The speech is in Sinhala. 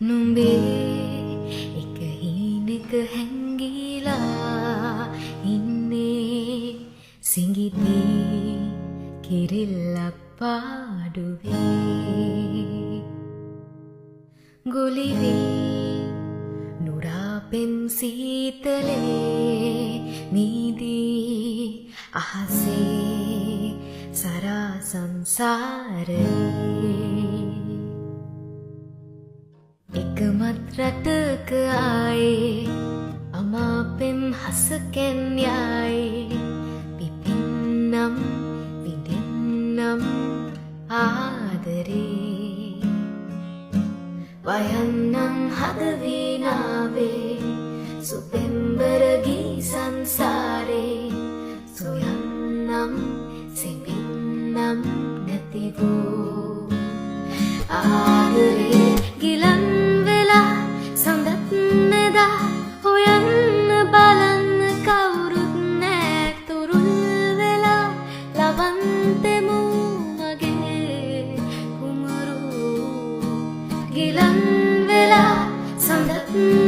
නුඹේ එක හීනෙක හැංගිලා ඉන්නේ සිඟිතේ කිරිල්ලක් පාඩුවේ ගුලිවී නුරාපෙම් සීතලේ නීදී අහසේ සරා සංසාරේ එකමත් රටක ආයේ අමාපෙම් හසකෙන් යායේ පිපින්නම් විඳින්නම් ආදරේ වයන්නම් හදවීනාවේ සුපෙම්බරගී සංසාරේ සොයන්නම් සිඹින්නම් නැතිවූ ආදරේ ගිලන් වෙලා සඳත් නෙදා හොයන්න බලන්න කවුරුත් නෑ තුරුල් වෙලා ලවන්තෙමු මගේ කුමරු ගිලන් වෙලා සඳත්